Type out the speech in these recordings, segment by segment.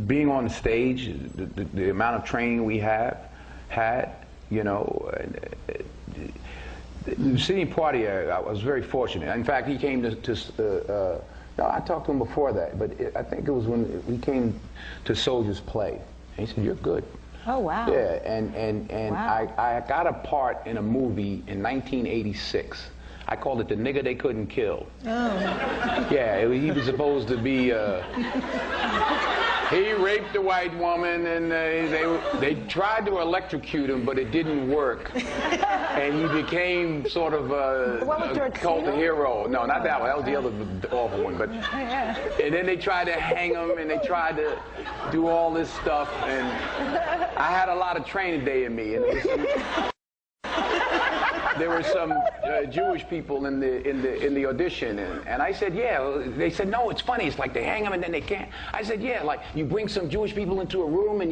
being on the stage, the amount of training we had, you know, the sitting party, I was very fortunate. In fact, he came to no, I talked to him before that, but I think it was when we came to Soldier's Play. And he said, "You're good." Oh, wow. Yeah, and wow. I got a part in a movie in 1986. I called it The Nigga They Couldn't Kill. Oh. Yeah, he was supposed to be, he raped a white woman, and they tried to electrocute him, but it didn't work. And he became sort of a cult hero. No, not that one. That was the other awful one. But and then they tried to hang him, and they tried to do all this stuff. And I had a lot of training day in me. And there were some Jewish people in the audition, and I said, yeah. They said, no, it's funny. It's like they hang them and then they can't. I said, yeah, like you bring some Jewish people into a room and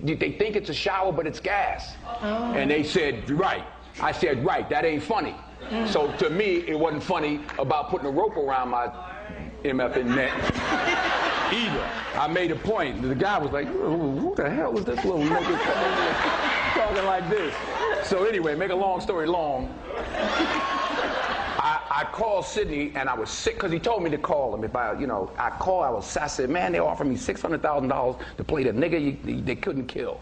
they think it's a shower, but it's gas. Oh. And they said, right. I said, right. That ain't funny. Mm. So to me, it wasn't funny about putting a rope around my MFN neck either. I made a point. The guy was like, who the hell is this little nigga talking like this? So anyway, make a long story long, I called Sidney, and I was sick because he told me to call him. If I, you know, I said, man, they offered me $600,000 to play the nigga they couldn't kill.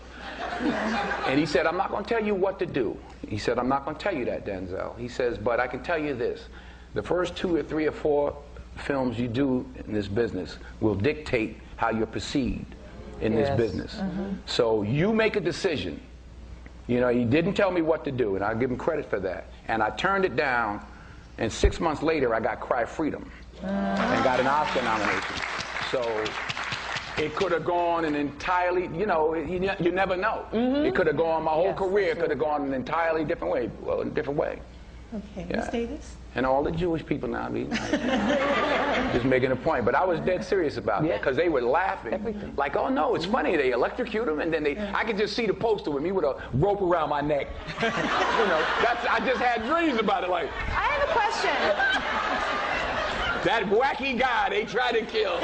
And he said, I'm not going to tell you what to do. He said, I'm not going to tell you that, Denzel. He says, but I can tell you this. The first 2 or 3 or 4 films you do in this business will dictate how you're perceived in this business. Mm-hmm. So you make a decision. You know, he didn't tell me what to do, and I give him credit for that. And I turned it down, and 6 months later, I got Cry Freedom and got an Oscar nomination. So it could have gone an entirely, you know, you never know. Mm-hmm. It could have gone, my whole career could have gone an entirely different way, well, in a different way. Okay, Ms. Davis? And all the Jewish people now, just making a point. But I was dead serious about that, because they were laughing. Like, oh no, it's funny, they electrocute him, and then I could just see the poster with me with a rope around my neck. You know, I just had dreams about it, like. I have a question. That wacky guy they tried to kill.